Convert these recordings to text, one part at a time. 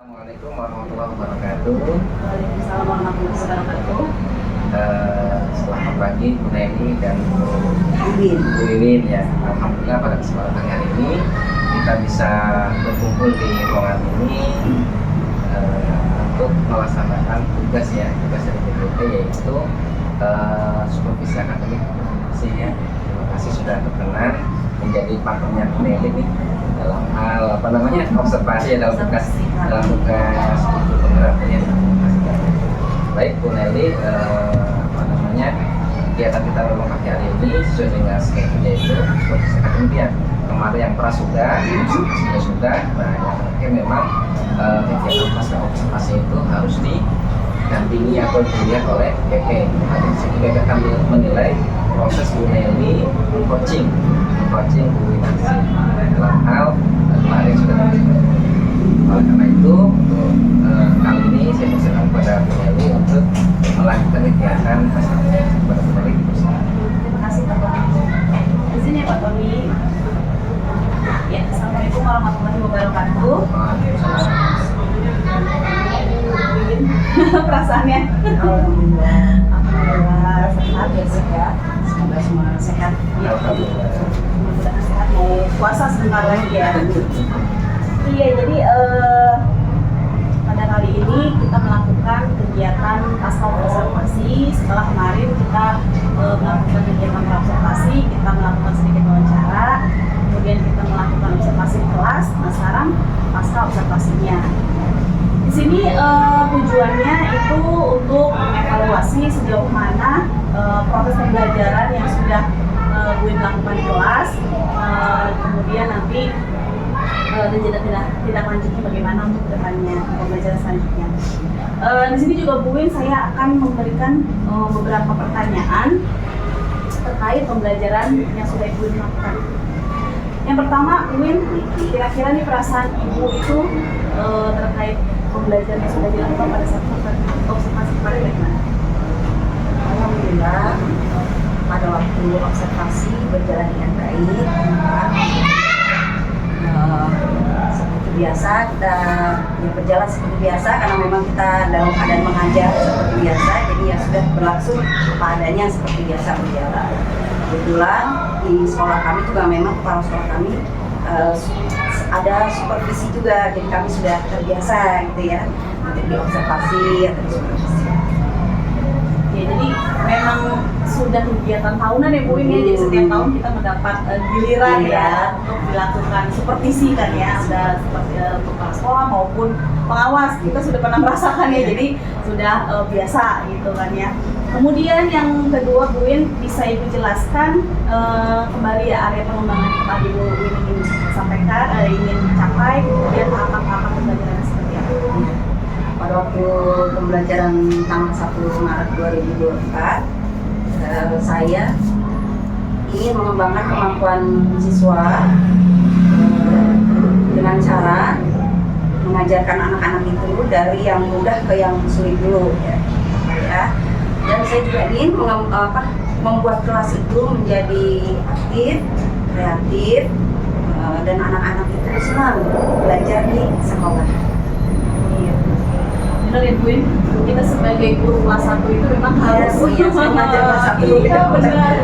Assalamualaikum warahmatullahi wabarakatuh. Waalaikumsalam warahmatullahi wabarakatuh. Selamat pagi Bu Neni dan Bu Iwin ya. Alhamdulillah pada kesempatan hari ini kita bisa berkumpul di ruangan ini untuk melaksanakan tugas dari BPT, yaitu supervisi akademik ya. Terima kasih sudah berkenan menjadi partnernya Bu Neni nih dalam hal observasi dalam tugas fotografinya. Baik Bu Nelly, kegiatan kita memang pagi hari ini sesuai dengan schedule, yaitu seperti akademik kemarin yang sudah. Nah yang terakhir memang kegiatan pasca observasi itu harus didampingi atau dilihat oleh BP. Jadi BP akan menilai proses Bu Nelly coaching Bu Winansi dalam hal kemarin sudah terjadi. Oleh karena itu, kali ini saya persilakan kepada Bu Nelly untuk melanjutkan kegiatan pasca observasi kepada Bu Nelly. Terima kasih Pak Tony. Izin ya Pak Tony. Ya, Assalamualaikum warahmatullahi wabarakatuh. Perasaannya? Alhamdulillah sehat ya sehat. Semoga semua sehat. Ya, mudah-mudahan sehat. Mau puasa sebentar lagi ya. Iya, jadi pada kali ini kita melakukan kegiatan pasca observasi. Setelah kemarin kita melakukan kegiatan observasi, kita melakukan sedikit wawancara, kemudian kita melakukan observasi kelas. Nah sekarang pasca observasinya. Di sini tujuannya itu untuk mengevaluasi sejauh mana proses pembelajaran yang sudah Bu lakukan di kelas, kemudian nanti tidak lanjutnya bagaimana untuk depannya pembelajaran selanjutnya. Di sini juga Bu Win saya akan memberikan beberapa pertanyaan terkait pembelajaran yang sudah Ibu lakukan. Yang pertama, Win, kira-kira nih perasaan Ibu itu terkait pembelajaran yang sudah dilakukan pada saat observasi kemarin bagaimana? Alhamdulillah pada waktu observasi berjalan dengan baik. Seperti biasa kita berjalan seperti biasa karena memang kita dalam keadaan mengajar seperti biasa, jadi ya sudah berlangsung padanya seperti biasa berjalan. Kebetulan di sekolah kami juga memang kepala sekolah kami ada supervisi juga, jadi kami sudah terbiasa gitu ya untuk diobservasi atau disupervisi. Ya, jadi memang sudah kegiatan tahunan ya Bu ini, jadi setiap tahun kita mendapat giliran ya untuk dilakukan supervisi kan ya, ada seperti kepala sekolah maupun pengawas, kita sudah pernah merasakan ya, jadi sudah biasa gitu kan ya. Kemudian yang kedua Bu Win, bisa Ibu jelaskan kembali ya area pengembangan yang tadi Bu Win ingin sampaikan, ingin capai, kemudian tahapan-tahapan pembelajaran seperti apa? Pada waktu pembelajaran tanggal 1 Maret 2024, saya ingin mengembangkan kemampuan siswa dengan cara mengajarkan anak-anak itu dari yang mudah ke yang sulit dulu ya. Dan saya juga ingin membuat kelas itu menjadi aktif, kreatif, dan anak-anak itu senang belajar di sekolah. Benar ya Bu Win, kita sebagai guru kelas 1 itu memang harus mengajar kelas 1. Iya benar,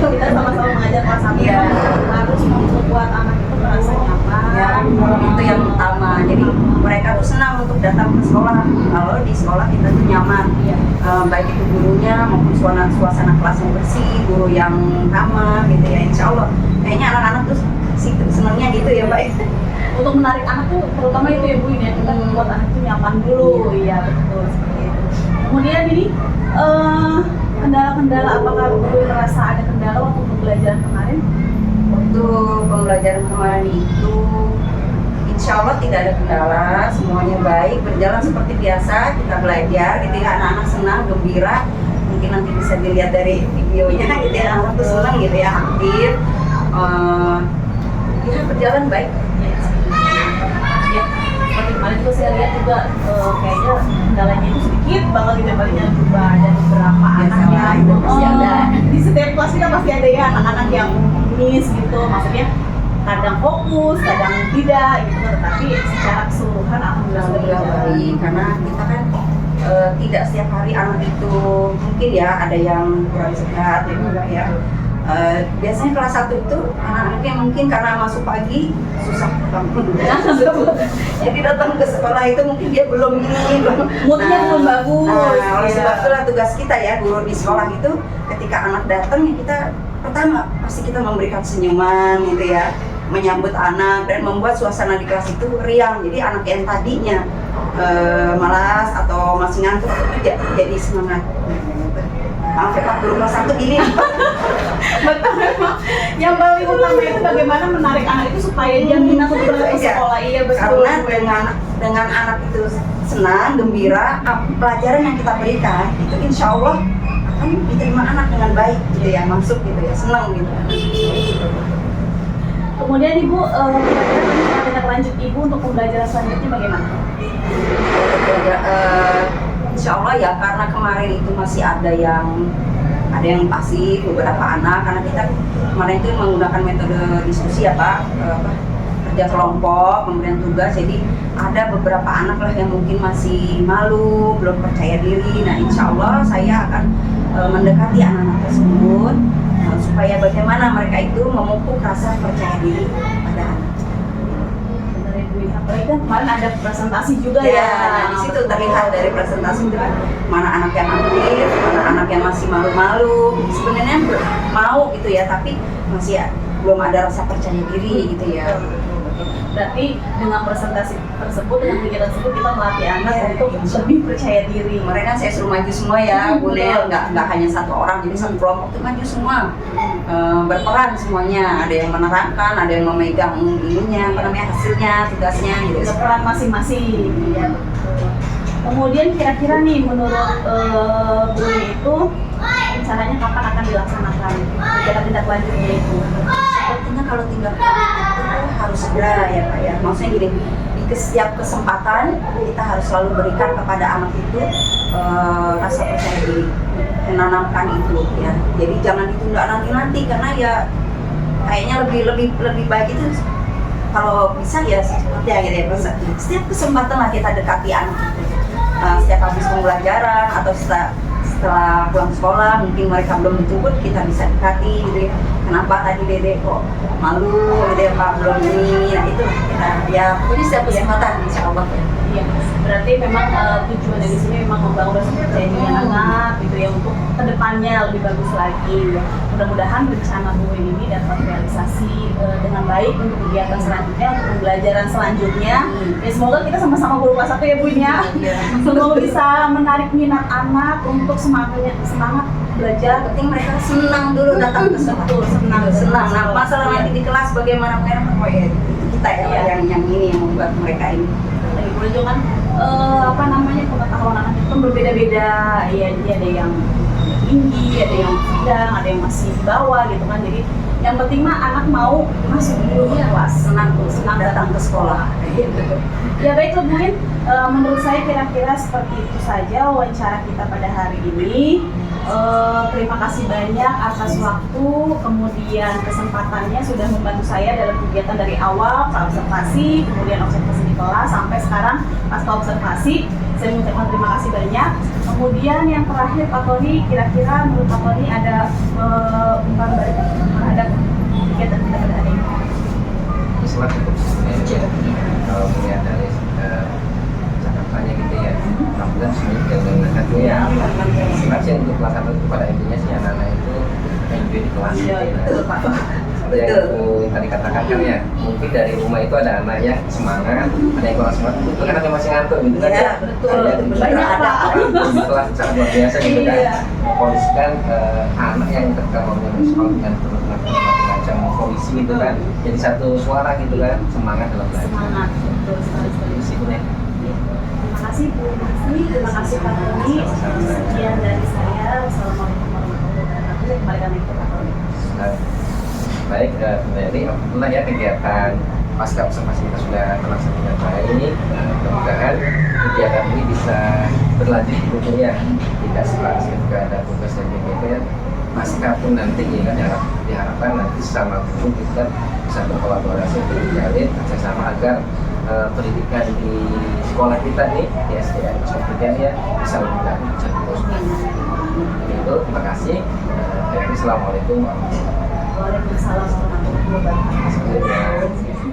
kita sama-sama mengajar kelas 1 harus membuat anak itu merasa nyaman Ya, itu yang utama. Jadi mereka tuh senang untuk datang ke sekolah. Kalau di sekolah kita tuh nyaman, baik itu gurunya maupun suasana kelas yang bersih, guru yang ramah gitu ya. Insya Allah kayaknya anak-anak tuh senangnya gitu ya Mbak. Untuk menarik anak tuh terutama itu ya Bu ini ya, kita membuat anak itu nyaman dulu. Iya betul seperti itu. Kemudian ini kendala-kendala, apakah Bu merasa ada kendala waktu pembelajaran kemarin? Untuk pembelajaran kemarin itu insya Allah tidak ada kendala, semuanya baik, berjalan seperti biasa, kita belajar gitu ya, anak-anak senang, gembira. Mungkin nanti bisa dilihat dari videonya gitu ya, anak tuh senang gitu ya, aktif, ya berjalan baik. Ya, seperti kemarin tuh saya lihat juga kayaknya kendalanya itu sedikit banget gitu, palingnya juga ada beberapa anak yang pasti ada. Di setiap kelas kita pasti ada ya anak-anak yang miss gitu, maksudnya kadang fokus, kadang tidak gitu, tetapi secara keseluruhan alhamdulillah sudah berjalan. baik karena kita kan tidak setiap hari anak itu mungkin ya ada yang kurang sehat ya. Biasanya kelas 1 itu anak-anaknya mungkin karena masuk pagi susah bangun. Jadi datang ke sekolah itu mungkin dia belum ini Moodnya belum bagus. Nah, oleh Iya. sebab itulah tugas kita ya guru di sekolah itu ketika anak datang ya kita pertama pasti kita memberikan senyuman gitu ya, menyambut anak dan membuat suasana di kelas itu riang. Jadi anak yang tadinya malas atau masih ngantuk itu jadi semangat. Maaf ya Pak, guru kelas 1 gini. Betul memang. Yang paling utama itu bagaimana menarik anak itu supaya dia minat untuk berangkat ke Iya. sekolah. Iya betul. Karena dengan anak itu senang, gembira, pelajaran yang kita berikan itu insya Allah akan diterima anak dengan baik gitu ya, masuk gitu ya, senang gitu. Kemudian Ibu, kira-kira tindak lanjut Ibu untuk pembelajaran selanjutnya bagaimana? Insya Allah ya, karena kemarin itu masih ada yang pasif, beberapa anak, karena kita kemarin itu menggunakan metode diskusi ya Pak, kerja kelompok, pemberian tugas, jadi ada beberapa anak lah yang mungkin masih malu, belum percaya diri. Nah insya Allah saya akan mendekati anak-anak tersebut supaya bagaimana mereka itu memupuk rasa percaya diri pada anak. Benar Ibu, apalagi kan kemarin ada presentasi juga ya. Nah, di situ terlihat dari presentasi itu kan mana anak yang aktif, mana anak yang masih malu-malu. Sebenarnya mau gitu ya, tapi masih ya, belum ada rasa percaya diri gitu ya. Berarti dengan presentasi tersebut, dengan kegiatan tersebut kita melatih anak Iya, untuk insya lebih percaya diri. Kemarin kan saya suruh maju semua ya, Bu Nel, nggak hanya satu orang, jadi satu kelompok itu maju semua, berperan semuanya. Ada yang menerangkan, ada yang memegang ininya, apa namanya hasilnya, tugasnya gitu. Berperan masing-masing. Ya, betul. Kemudian kira-kira nih menurut Bu itu rencananya kapan akan dilaksanakan kegiatan tindak lanjutnya itu? Sepertinya kalau tindak lanjut itu harus segera ya Pak ya. Maksudnya gini, di setiap kesempatan kita harus selalu berikan kepada anak itu rasa percaya diri, menanamkan itu ya. Jadi jangan ditunda nanti karena ya kayaknya lebih baik itu kalau bisa ya seperti ya gitu ya. Setiap kesempatan lah kita dekati anak itu. Setiap habis pembelajaran atau setelah pulang sekolah mungkin mereka belum dijemput, kita bisa dekati gitu ya. Kenapa tadi Dede kok malu gitu ya Pak, belum ini, ya itu kita ya pokoknya setiap kesempatan insya Allah ya. Iya, berarti memang tujuan dari sini memang membangun rasa percaya diri anak gitu ya untuk kedepannya lebih bagus lagi. Ya. Mudah-mudahan rencana Bu ini dapat realisasi dengan baik untuk kegiatan selanjutnya, untuk pembelajaran selanjutnya. Ya, semoga kita sama-sama guru kelas 1 ya Bu ya. Semoga bisa menarik minat anak untuk semangat belajar. Penting mereka senang dulu datang ke sekolah. Betul, senang. Nah masalah nanti di kelas bagaimana mereka ya itu kita ya Iya. yang ini yang membuat mereka ini. Lagi pula juga kan pengetahuan anak itu kan berbeda-beda ya, jadi ada yang tinggi, ada yang sedang, ada yang masih di bawah gitu kan. Jadi yang penting mah anak mau masuk dulu ke kelas, senang datang ke sekolah. Ya baik Bu Win, menurut saya kira-kira seperti itu saja wawancara kita pada hari ini. Terima kasih banyak atas waktu, kemudian kesempatannya sudah membantu saya dalam kegiatan dari awal observasi, kemudian observasi di kelas sampai sekarang pasca observasi. Saya mengucapkan terima kasih banyak. Kemudian yang terakhir Pak Tony, kira-kira menurut Pak Tony ada ungkapan balik terhadap kegiatan kita pada hari ini? Islah cukup ya, kalau melihat dari catatannya gitu ya, alhamdulillah sini dengan ya. Sebenarnya untuk kelas 1 itu pada intinya sih anak-anak itu enjoy di kelas gitu ya. Betul Pak. Seperti yang aku tadi katakan kan ya, mungkin dari rumah itu ada anak yang semangat, ada yang kurang semangat, itu kan yang masih ngantuk gitu kan. Iya, betul. Banyak, Pak. Di kelas sangat luar biasa gitu kan. Iya. Mempoliskan anak yang tergabung di sekolah dengan macam polisi gitu kan. Jadi satu suara gitu kan, semangat dalam belajar. Semangat, betul sekali. Meskipun ya, Terima kasih Bu Masni, terima kasih Pak Tony. Sekian dari saya. Assalamualaikum warahmatullahi wabarakatuh. Kembali kami ke Pak Tony. baik, jadi alhamdulillah ya kegiatan pasca observasi kita sudah terlaksana dengan baik. Mudah-mudahan kegiatan ini bisa berlanjut tentunya, tidak setelah ketika ada tugas dan gitu ya. pasca pun nanti ya kan diharapkan nanti sama guru kita bisa berkolaborasi untuk menjalin kerjasama agar pendidikan di sekolah kita nih di SDN pendidikan ya bisa lebih baik, bisa terus. Itu terima kasih. Assalamualaikum warahmatullahi Waalaikumsalam warahmatullahi wabarakatuh. wabarakatuh.